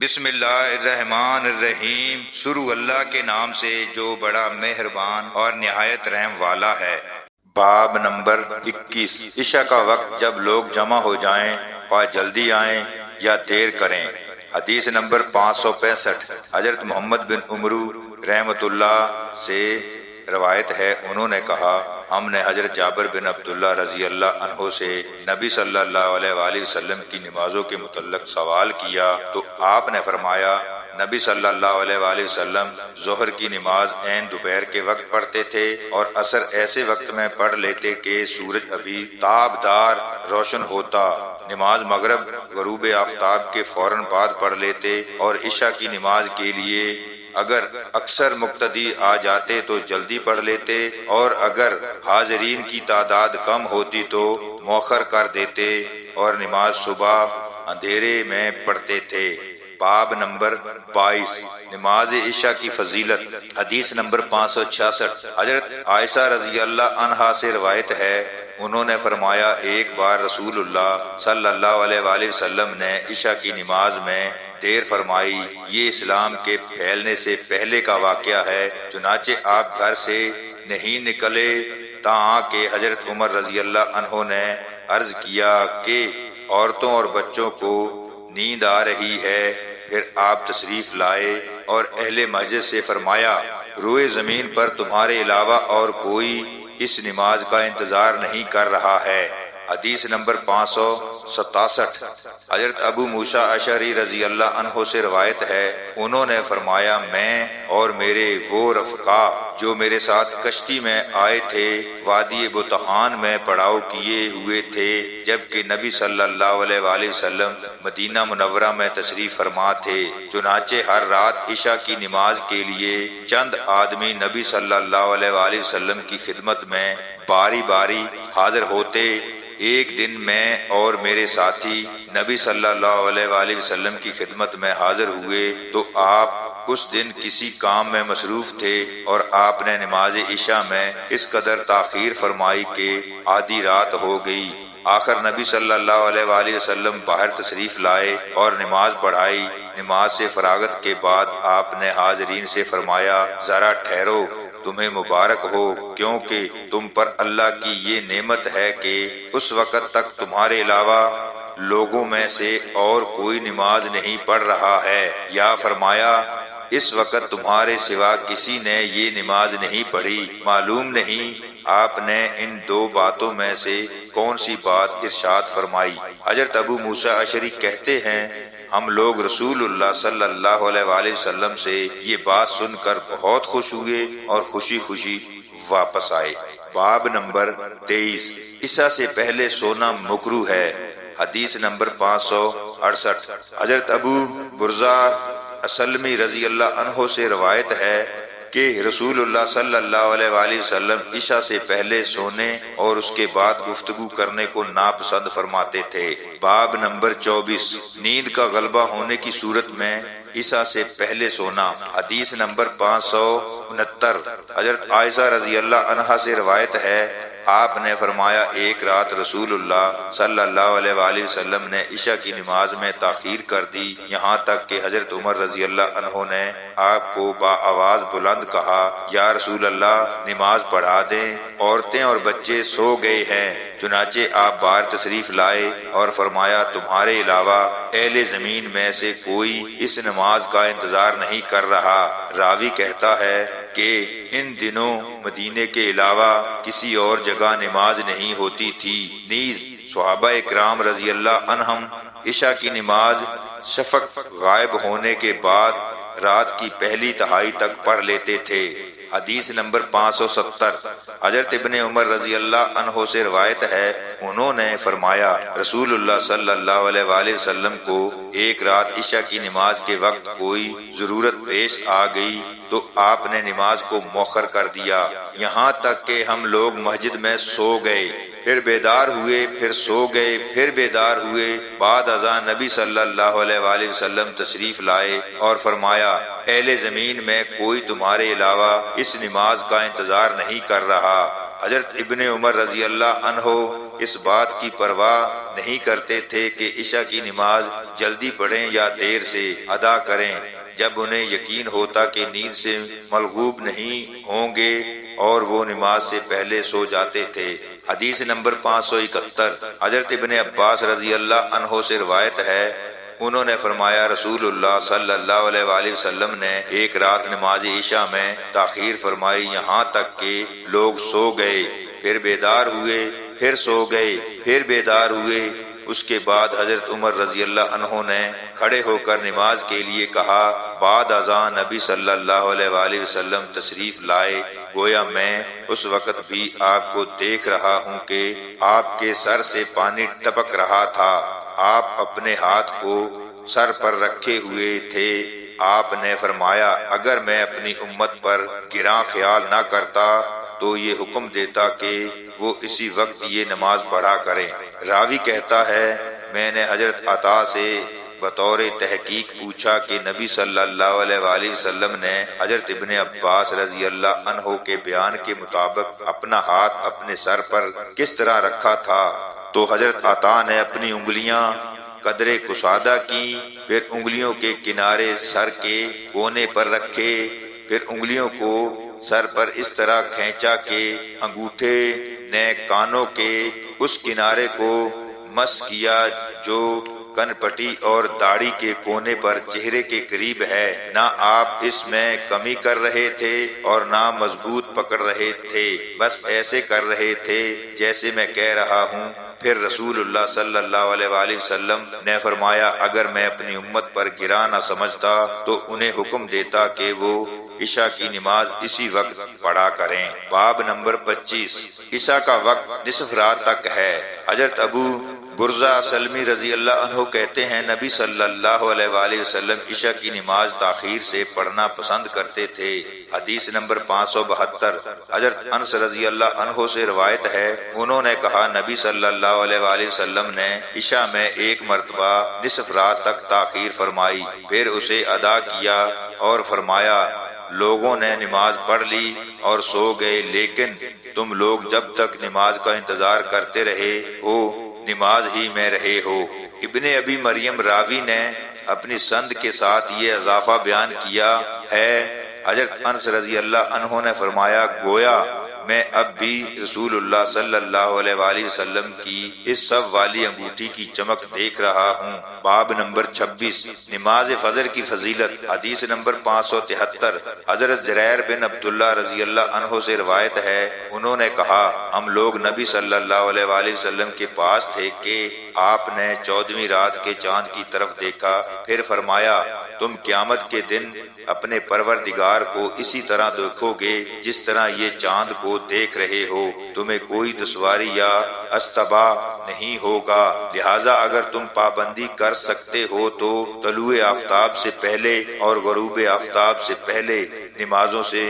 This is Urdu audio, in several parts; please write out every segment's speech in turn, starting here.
بسم اللہ الرحمن الرحیم، شروع اللہ کے نام سے جو بڑا مہربان اور نہایت رحم والا ہے۔ باب نمبر 21۔ عشاء کا وقت جب لوگ جمع ہو جائیں، خواہ جلدی آئیں یا دیر کریں۔ حدیث نمبر 565۔ حضرت محمد بن عمرو رحمۃ اللہ سے روایت ہے، انہوں نے کہا، ہم نے حضرت جابر بن عبداللہ رضی اللہ عنہ سے نبی صلی اللہ علیہ وآلہ وسلم کی نمازوں کے متعلق سوال کیا تو آپ نے فرمایا، نبی صلی اللہ علیہ وآلہ وسلم ظہر کی نماز عین دوپہر کے وقت پڑھتے تھے اور عصر ایسے وقت میں پڑھ لیتے کہ سورج ابھی تابدار روشن ہوتا۔ نماز مغرب غروب آفتاب کے فوراً بعد پڑھ لیتے اور عشاء کی نماز کے لیے اگر اکثر مقتدی آ جاتے تو جلدی پڑھ لیتے اور اگر حاضرین کی تعداد کم ہوتی تو مؤخر کر دیتے اور نماز صبح اندھیرے میں پڑھتے تھے۔ باب نمبر 22۔ نماز عشاء کی فضیلت۔ حدیث نمبر 566۔ حضرت عائشہ رضی اللہ عنہا سے روایت ہے، انہوں نے فرمایا، ایک بار رسول اللہ صلی اللہ علیہ وآلہ وسلم نے عشاء کی نماز میں دیر فرمائی۔ یہ اسلام کے پھیلنے سے پہلے کا واقعہ ہے۔ چنانچہ آپ گھر سے نہیں نکلے تاں کہ حضرت عمر رضی اللہ عنہ نے عرض کیا کہ عورتوں اور بچوں کو نیند آ رہی ہے۔ پھر آپ تشریف لائے اور اہل مسجد سے فرمایا، روئے زمین پر تمہارے علاوہ اور کوئی اس نماز کا انتظار نہیں کر رہا ہے۔ حدیث نمبر 567۔ حضرت ابو موسیٰ اشعری رضی اللہ عنہ سے روایت ہے، انہوں نے فرمایا، میں اور میرے وہ رفقا جو میرے ساتھ کشتی میں آئے تھے وادی بطحان میں پڑاؤ کیے ہوئے تھے، جبکہ نبی صلی اللہ علیہ وآلہ وسلم مدینہ منورہ میں تشریف فرما تھے۔ چنانچہ ہر رات عشاء کی نماز کے لیے چند آدمی نبی صلی اللہ علیہ وآلہ وسلم کی خدمت میں باری باری حاضر ہوتے۔ ایک دن میں اور میرے ساتھی نبی صلی اللہ علیہ وآلہ وسلم کی خدمت میں حاضر ہوئے تو آپ اس دن کسی کام میں مصروف تھے اور آپ نے نماز عشاء میں اس قدر تاخیر فرمائی کہ آدھی رات ہو گئی۔ آخر نبی صلی اللہ علیہ وآلہ وسلم باہر تشریف لائے اور نماز پڑھائی۔ نماز سے فراغت کے بعد آپ نے حاضرین سے فرمایا، ذرا ٹھہرو، تمہیں مبارک ہو، کیونکہ تم پر اللہ کی یہ نعمت ہے کہ اس وقت تک تمہارے علاوہ لوگوں میں سے اور کوئی نماز نہیں پڑھ رہا ہے، یا فرمایا، اس وقت تمہارے سوا کسی نے یہ نماز نہیں پڑھی۔ معلوم نہیں آپ نے ان دو باتوں میں سے کون سی بات ارشاد فرمائی۔ حضرت ابو موسیٰ اشعری کہتے ہیں، ہم لوگ رسول اللہ صلی اللہ علیہ وآلہ وسلم سے یہ بات سن کر بہت خوش ہوئے اور خوشی خوشی واپس آئے۔ باب نمبر 23۔ عشاء سے پہلے سونا مکروہ ہے۔ حدیث نمبر 568۔ حضرت ابو برزہ اسلمی رضی اللہ عنہ سے روایت ہے کہ رسول اللہ صلی اللہ علیہ وآلہ وسلم عشاء سے پہلے سونے اور اس کے بعد گفتگو کرنے کو ناپسند فرماتے تھے۔ باب نمبر 24۔ نیند کا غلبہ ہونے کی صورت میں عشاء سے پہلے سونا۔ حدیث نمبر 569۔ حضرت عائشہ رضی اللہ عنہا سے روایت ہے، آپ نے فرمایا، ایک رات رسول اللہ صلی اللہ علیہ وآلہ وسلم نے عشاء کی نماز میں تاخیر کر دی، یہاں تک کہ حضرت عمر رضی اللہ عنہ نے آپ کو با آواز بلند کہا، یا رسول اللہ، نماز پڑھا دیں، عورتیں اور بچے سو گئے ہیں۔ چنانچہ آپ باہر تشریف لائے اور فرمایا، تمہارے علاوہ اہل زمین میں سے کوئی اس نماز کا انتظار نہیں کر رہا۔ راوی کہتا ہے کہ ان دنوں مدینے کے علاوہ کسی اور جگہ نماز نہیں ہوتی تھی۔ نیز صحابہ اکرام رضی اللہ عنہم عشاء کی نماز شفق غائب ہونے کے بعد رات کی پہلی تہائی تک پڑھ لیتے تھے۔ حدیث نمبر 570۔ حضرت ابن عمر رضی اللہ عنہ سے روایت ہے، انہوں نے فرمایا، رسول اللہ صلی اللہ علیہ وآلہ وسلم کو ایک رات عشاء کی نماز کے وقت کوئی ضرورت پیش آ گئی تو آپ نے نماز کو مؤخر کر دیا، یہاں تک کہ ہم لوگ مسجد میں سو گئے، پھر بیدار ہوئے، پھر سو گئے، پھر بیدار ہوئے۔ بعد ازاں نبی صلی اللہ علیہ وآلہ وسلم تشریف لائے اور فرمایا، اہل زمین میں کوئی تمہارے علاوہ اس نماز کا انتظار نہیں کر رہا۔ حضرت ابن عمر رضی اللہ عنہ اس بات کی پرواہ نہیں کرتے تھے کہ عشاء کی نماز جلدی پڑھیں یا دیر سے ادا کریں، جب انہیں یقین ہوتا کہ نیند سے ملغوب نہیں ہوں گے، اور وہ نماز سے پہلے سو جاتے تھے۔ حدیث نمبر 571 حضرت ابن عباس رضی اللہ عنہ سے روایت ہے، انہوں نے فرمایا رسول اللہ صلی اللہ علیہ وآلہ وسلم نے ایک رات نماز عشاء میں تاخیر فرمائی، یہاں تک کہ لوگ سو گئے، پھر بیدار ہوئے، پھر سو گئے، پھر بیدار ہوئے۔ اس کے بعد حضرت عمر رضی اللہ عنہ نے کھڑے ہو کر نماز کے لیے کہا۔ بعد اذان نبی صلی اللہ علیہ وآلہ وسلم تشریف لائے، گویا میں اس وقت بھی آپ کو دیکھ رہا ہوں کہ آپ کے سر سے پانی ٹپک رہا تھا، آپ اپنے ہاتھ کو سر پر رکھے ہوئے تھے۔ آپ نے فرمایا اگر میں اپنی امت پر گراں خیال نہ کرتا تو یہ حکم دیتا کہ وہ اسی وقت یہ نماز پڑھا کریں۔ راوی کہتا ہے میں نے حضرت عطا سے بطور تحقیق پوچھا کہ نبی صلی اللہ علیہ وآلہ وسلم نے حضرت ابن عباس رضی اللہ عنہ کے بیان کے مطابق اپنا ہاتھ اپنے سر پر کس طرح رکھا تھا، تو حضرت عطا نے اپنی انگلیاں قدرے کشادہ کی، پھر انگلیوں کے کنارے سر کے کونے پر رکھے، پھر انگلیوں کو سر پر اس طرح کھینچا کہ انگوٹھے نے کانوں کے اس کنارے کو مس کیا جو کن پٹی اور داڑھی کے کونے پر چہرے کے قریب ہے۔ نہ آپ اس میں کمی کر رہے تھے اور نہ مضبوط پکڑ رہے تھے، بس ایسے کر رہے تھے جیسے میں کہہ رہا ہوں۔ پھر رسول اللہ صلی اللہ علیہ وآلہ وسلم نے فرمایا اگر میں اپنی امت پر گراں نہ سمجھتا تو انہیں حکم دیتا کہ وہ عشاء کی نماز اسی وقت پڑھا کریں۔ باب نمبر 25 عشاء کا وقت نصف رات تک ہے۔ حضرت ابو برزہ سلمی رضی اللہ عنہ کہتے ہیں نبی صلی اللہ علیہ وآلہ وسلم عشاء کی نماز تاخیر سے پڑھنا پسند کرتے تھے۔ حدیث نمبر 572 حضرت انس رضی اللہ عنہ سے روایت ہے، انہوں نے کہا نبی صلی اللہ علیہ وآلہ وسلم نے عشاء میں ایک مرتبہ نصف رات تک تاخیر فرمائی، پھر اسے ادا کیا اور فرمایا لوگوں نے نماز پڑھ لی اور سو گئے، لیکن تم لوگ جب تک نماز کا انتظار کرتے رہے ہو نماز ہی میں رہے ہو۔ ابن ابی مریم راوی نے اپنی سند کے ساتھ یہ اضافہ بیان کیا ہے۔ حضرت انس رضی اللہ عنہ نے فرمایا گویا میں اب بھی رسول اللہ صلی اللہ علیہ وآلہ وسلم کی اس سب والی انگوٹھی کی چمک دیکھ رہا ہوں۔ باب نمبر 26 نماز فجر کی فضیلت۔ حدیث نمبر 573 حضرت جریر بن عبداللہ رضی اللہ عنہ سے روایت ہے، انہوں نے کہا ہم لوگ نبی صلی اللہ علیہ وآلہ وسلم کے پاس تھے کہ آپ نے 14ویں رات کے چاند کی طرف دیکھا، پھر فرمایا تم قیامت کے دن اپنے پروردگار کو اسی طرح دیکھو گے جس طرح یہ چاند کو دیکھ رہے ہو، تمہیں کوئی دشواری یا استبا نہیں ہوگا، لہذا اگر تم پابندی کر سکتے ہو تو طلوع آفتاب سے پہلے اور غروب آفتاب سے پہلے نمازوں سے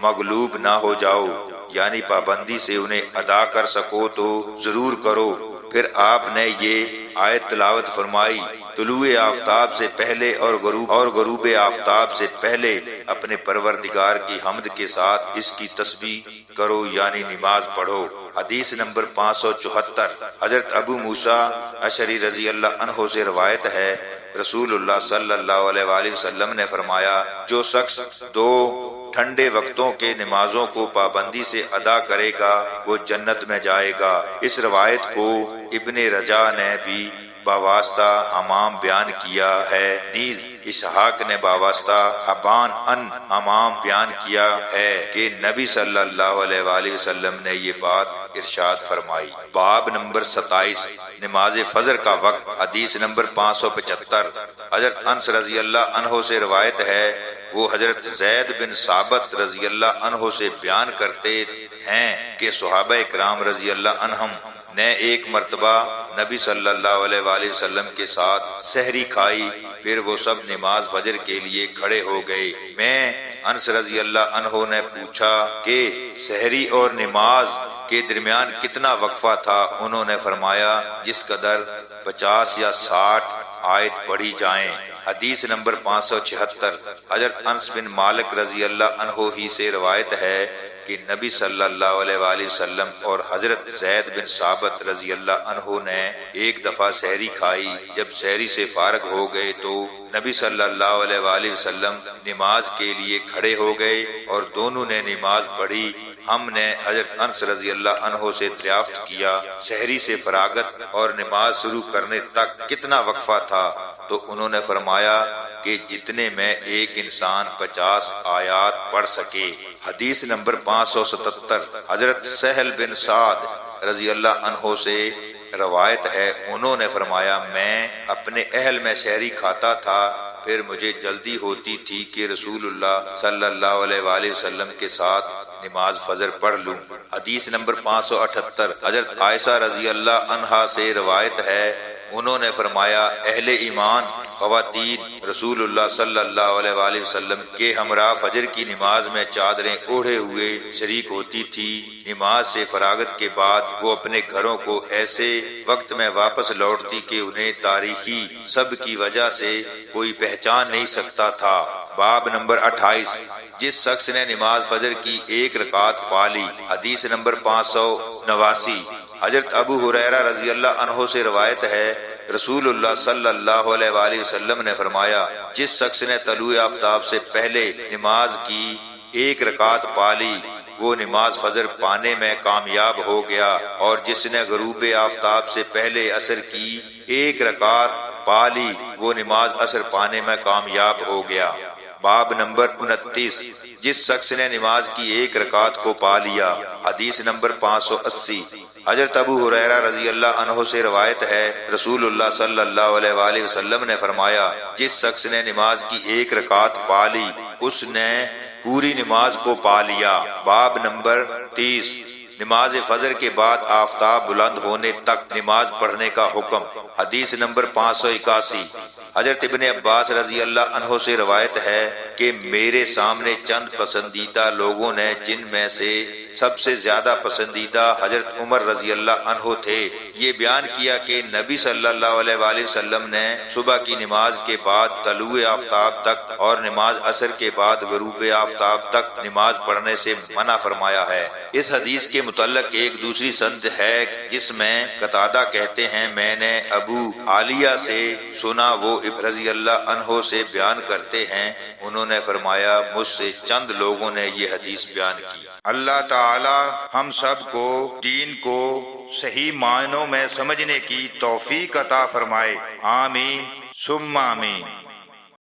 مغلوب نہ ہو جاؤ، یعنی پابندی سے انہیں ادا کر سکو تو ضرور کرو۔ پھر آپ نے یہ آیت تلاوت فرمائی طلوع آفتاب سے پہلے اور غروب آفتاب سے پہلے اپنے پروردگار کی حمد کے ساتھ اس کی تسبیح کرو، یعنی نماز پڑھو۔ حدیث نمبر 574 حضرت ابو موسیٰ اشعری رضی اللہ عنہ سے روایت ہے، رسول اللہ صلی اللہ علیہ وآلہ وسلم نے فرمایا جو شخص 2 ٹھنڈے وقتوں کے نمازوں کو پابندی سے ادا کرے گا وہ جنت میں جائے گا۔ اس روایت کو ابن رجا نے بھی باواسطہ حمام بیان کیا ہے، نیز اسحاق نے باواسطہ حبان ان حمام بیان کیا ہے کہ نبی صلی اللہ علیہ وآلہ وسلم نے یہ بات ارشاد فرمائی۔ باب نمبر 27 نماز فجر کا وقت۔ حدیث نمبر 575 حضرت انس رضی اللہ عنہ سے روایت ہے، وہ حضرت زید بن ثابت رضی اللہ عنہ سے بیان کرتے ہیں کہ صحابہ اکرام رضی اللہ عنہم نے ایک مرتبہ نبی صلی اللہ علیہ وآلہ وسلم کے ساتھ سحری کھائی، پھر وہ سب نماز فجر کے لیے کھڑے ہو گئے۔ میں انس رضی اللہ عنہ نے پوچھا کہ سحری اور نماز کے درمیان کتنا وقفہ تھا؟ انہوں نے فرمایا جس قدر 50 یا 60 آیت پڑھی جائیں۔ حدیث نمبر 576 حضرت انس بن مالک رضی اللہ عنہ ہی سے روایت ہے کہ نبی صلی اللہ علیہ وآلہ وسلم اور حضرت زید بن ثابت رضی اللہ عنہ نے ایک دفعہ سحری کھائی۔ جب سحری سے فارغ ہو گئے تو نبی صلی اللہ علیہ وآلہ وسلم نماز کے لیے کھڑے ہو گئے اور دونوں نے نماز پڑھی۔ ہم نے حضرت انس رضی اللہ عنہ سے دریافت کیا سحری سے فراغت اور نماز شروع کرنے تک کتنا وقفہ تھا؟ تو انہوں نے فرمایا کہ جتنے میں ایک انسان 50 آیات پڑھ سکے۔ حدیث نمبر 577 حضرت سہل بن سعد رضی اللہ عنہ سے روایت ہے، انہوں نے فرمایا میں اپنے اہل میں سحری کھاتا تھا، پھر مجھے جلدی ہوتی تھی کہ رسول اللہ صلی اللہ علیہ وآلہ وسلم کے ساتھ نماز فجر پڑھ لوں۔ حدیث نمبر 578 حضرت عائشہ رضی اللہ عنہا سے روایت ہے، انہوں نے فرمایا اہل ایمان خواتین رسول اللہ صلی اللہ علیہ وآلہ وسلم کے ہمراہ فجر کی نماز میں چادریں اوڑھے ہوئے شریک ہوتی تھی۔ نماز سے فراغت کے بعد وہ اپنے گھروں کو ایسے وقت میں واپس لوٹتی کہ انہیں تاریخی سب کی وجہ سے کوئی پہچان نہیں سکتا تھا۔ باب نمبر 28 جس شخص نے نماز فجر کی ایک رکعت پا لی۔ حدیث نمبر 589 حضرت ابو ہریرہ رضی اللہ عنہ سے روایت ہے، رسول اللہ صلی اللہ علیہ وآلہ وسلم نے فرمایا جس شخص نے طلوع آفتاب سے پہلے نماز کی ایک رکعت پا لی وہ نماز فجر پانے میں کامیاب ہو گیا، اور جس نے غروب آفتاب سے پہلے عصر کی ایک رکعت پا لی وہ نماز عصر پانے میں کامیاب ہو گیا۔ باب نمبر 29 جس شخص نے نماز کی ایک رکعت کو پا لیا۔ حدیث نمبر 580 حضرت ابو ہریرہ رضی اللہ عنہ سے روایت ہے، رسول اللہ صلی اللہ علیہ وآلہ وسلم نے فرمایا جس شخص نے نماز کی ایک رکعت پا لی اس نے پوری نماز کو پا لیا۔ باب نمبر 30 نماز فجر کے بعد آفتاب بلند ہونے تک نماز پڑھنے کا حکم۔ حدیث نمبر 581 حضرت ابن عباس رضی اللہ عنہ سے روایت ہے کہ میرے سامنے چند پسندیدہ لوگوں نے جن میں سے سب سے زیادہ پسندیدہ حضرت عمر رضی اللہ عنہ تھے، یہ بیان کیا کہ نبی صلی اللہ علیہ وآلہ وسلم نے صبح کی نماز کے بعد طلوع آفتاب تک اور نماز عصر کے بعد غروب آفتاب تک نماز پڑھنے سے منع فرمایا ہے۔ اس حدیث کے متعلق ایک دوسری سند ہے جس میں قتادہ کہتے ہیں میں نے ابو عالیہ سے سنا، وہ رضی اللہ عنہ سے بیان کرتے ہیں، انہوں نے فرمایا مجھ سے چند لوگوں نے یہ حدیث بیان کی۔ اللہ تعالی ہم سب کو دین کو صحیح معنوں میں سمجھنے کی توفیق عطا فرمائے، آمین ثم آمین۔